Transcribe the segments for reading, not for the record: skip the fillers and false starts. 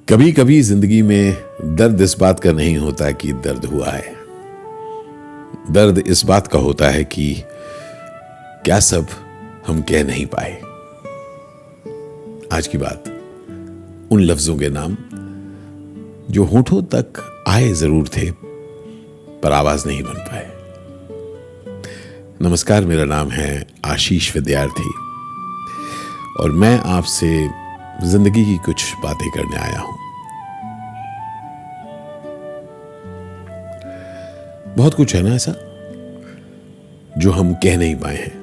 कभी कभी जिंदगी में दर्द इस बात का नहीं होता कि दर्द हुआ है। दर्द इस बात का होता है कि क्या सब हम कह नहीं पाए। आज की बात उन लफ्जों के नाम जो होठों तक आए जरूर थे पर आवाज नहीं बन पाए। नमस्कार, मेरा नाम है आशीष विद्यार्थी और मैं आपसे जिंदगी की कुछ बातें करने आया हूं। बहुत कुछ है ना ऐसा जो हम कह नहीं पाए हैं।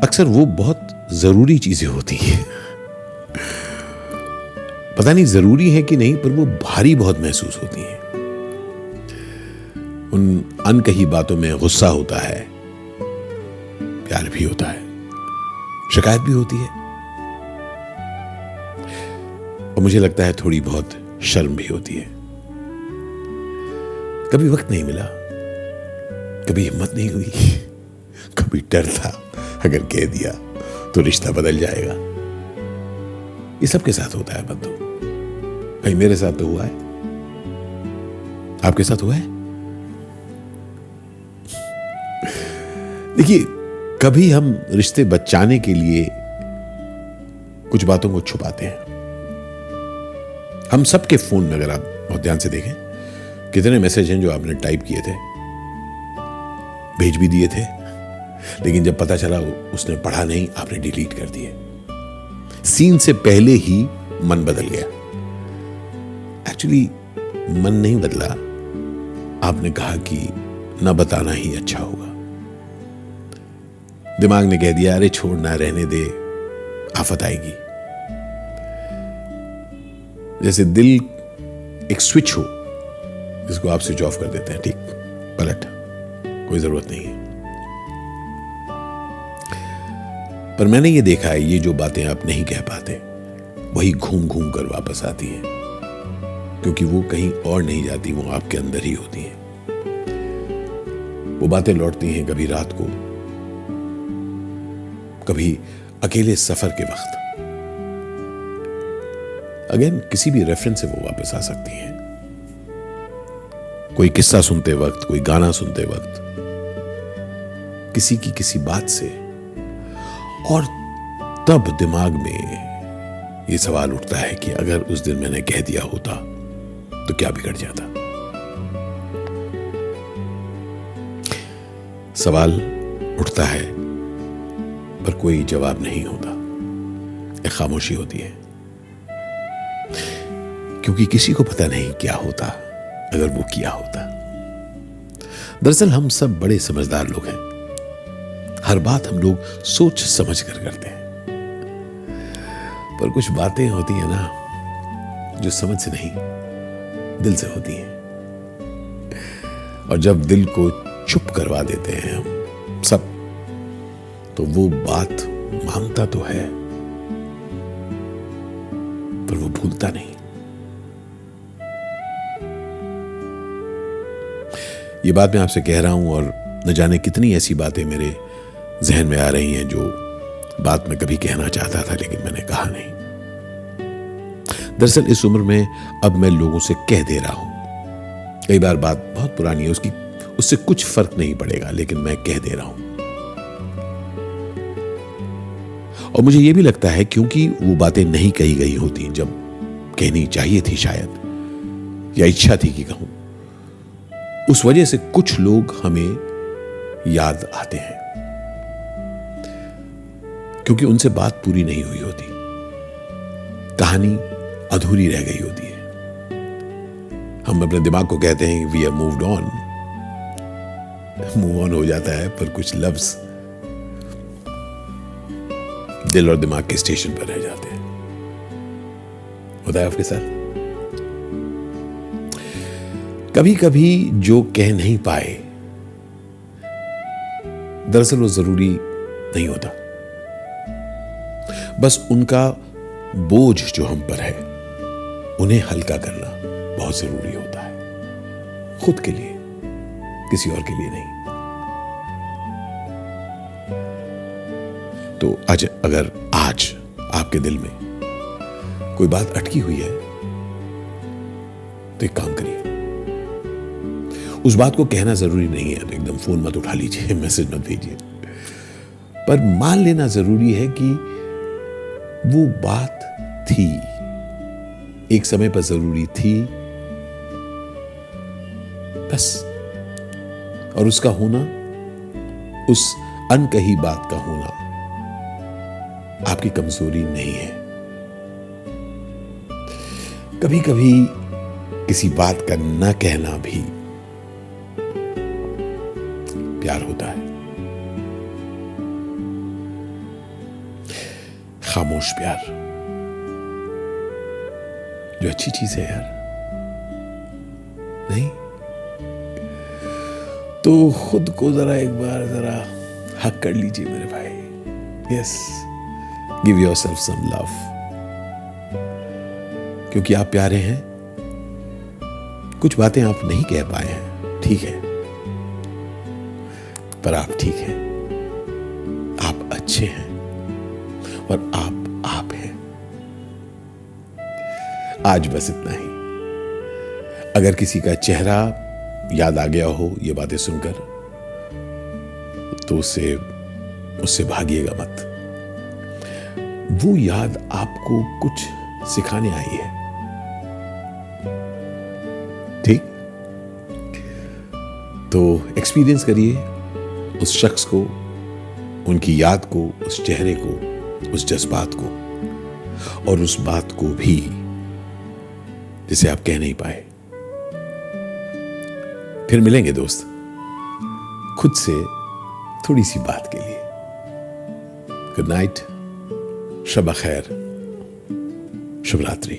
अक्सर वो बहुत जरूरी चीजें होती हैं, पता नहीं जरूरी है कि नहीं, पर वो भारी बहुत महसूस होती हैं। उन अनकही बातों में गुस्सा होता है, प्यार भी होता है, शिकायत भी होती है और मुझे लगता है थोड़ी बहुत शर्म भी होती है। कभी वक्त नहीं मिला, कभी हिम्मत नहीं हुई, कभी डर था अगर कह दिया तो रिश्ता बदल जाएगा। ये सबके साथ होता है बंधु। भाई मेरे साथ तो हुआ है, आपके साथ हुआ है? देखिए, कभी हम रिश्ते बचाने के लिए कुछ बातों को छुपाते हैं। हम सबके फोन में अगर आप बहुत ध्यान से देखें, कितने मैसेज हैं जो आपने टाइप किए थे, भेज भी दिए थे, लेकिन जब पता चला उसने पढ़ा नहीं, आपने डिलीट कर दिए। सीन से पहले ही मन बदल गया। एक्चुअली मन नहीं बदला, आपने कहा कि न बताना ही अच्छा होगा। दिमाग ने कह दिया अरे छोड़ना, रहने दे, आफत आएगी। जैसे दिल एक स्विच हो जिसको आप स्विच ऑफ कर देते हैं, ठीक पलट, कोई जरूरत नहीं है। पर मैंने ये देखा है, ये जो बातें आप नहीं कह पाते वही घूम घूम कर वापस आती हैं, क्योंकि वो कहीं और नहीं जाती, वो आपके अंदर ही होती हैं। वो बातें लौटती हैं कभी रात को, कभी अकेले सफर के वक्त। अगेन किसी भी रेफरेंस से वो वापस आ सकती हैं। कोई किस्सा सुनते वक्त, कोई गाना सुनते वक्त, किसी की किसी बात से, और तब दिमाग में ये सवाल उठता है कि अगर उस दिन मैंने कह दिया होता तो क्या बिगड़ जाता। सवाल उठता है पर कोई जवाब नहीं होता, एक खामोशी होती है, क्योंकि किसी को पता नहीं क्या होता अगर वो किया होता। दरअसल हम सब बड़े समझदार लोग हैं, हर बात हम लोग सोच समझ कर करते हैं, पर कुछ बातें होती हैं ना जो समझ से नहीं, दिल से होती हैं। और जब दिल को चुप करवा देते हैं हम सब, तो वो बात मानता तो है पर वो भूलता नहीं। ये बात मैं आपसे कह रहा हूं और न जाने कितनी ऐसी बातें मेरे जहन में आ रही हैं जो बात मैं कभी कहना चाहता था लेकिन मैंने कहा नहीं। दरअसल इस उम्र में अब मैं लोगों से कह दे रहा हूं। कई बार बात बहुत पुरानी है, उससे कुछ फर्क नहीं पड़ेगा, लेकिन मैं कह दे रहा हूं। और मुझे यह भी लगता है क्योंकि वो बातें नहीं कही गई होती जब कहनी चाहिए थी शायद, या इच्छा थी कि कहूं, उस वजह से कुछ लोग हमें याद आते हैं क्योंकि उनसे बात पूरी नहीं हुई होती, कहानी अधूरी रह गई होती है। हम अपने दिमाग को कहते हैं we are moved on, move on हो जाता है, पर कुछ लफ्ज दिल और दिमाग के स्टेशन पर रह जाते हैं। होता है आपके साथ? कभी कभी जो कह नहीं पाए दरअसल वो जरूरी नहीं होता, बस उनका बोझ जो हम पर है उन्हें हल्का करना बहुत जरूरी होता है, खुद के लिए, किसी और के लिए नहीं। तो अगर आज आपके दिल में कोई बात अटकी हुई है तो एक काम करिए, उस बात को कहना जरूरी नहीं है तो एकदम फोन मत उठा लीजिए, मैसेज मत भेजिए, पर मान लेना जरूरी है कि वो बात थी, एक समय पर जरूरी थी, बस। और उसका होना, उस अनकही बात का होना आपकी कमजोरी नहीं है। कभी कभी किसी बात का न कहना भी प्यार होता है, खामोश प्यार, जो अच्छी चीज है यार, नहीं? तो खुद को जरा एक बार जरा हक कर लीजिए मेरे भाई। Yes, give yourself some love, क्योंकि आप प्यारे हैं। कुछ बातें आप नहीं कह पाए हैं, ठीक है, पर आप ठीक हैं, आप अच्छे हैं और आप हैं। आज बस इतना ही। अगर किसी का चेहरा याद आ गया हो ये बातें सुनकर, तो उससे भागिएगा मत। वो याद आपको कुछ सिखाने आई है, ठीक? तो एक्सपीरियंस करिए उस शख्स को, उनकी याद को, उस चेहरे को, उस जज्बात को और उस बात को भी जिसे आप कह नहीं पाए। फिर मिलेंगे दोस्त, खुद से थोड़ी सी बात के लिए। गुड नाइट, शब खैर, शुभ रात्रि।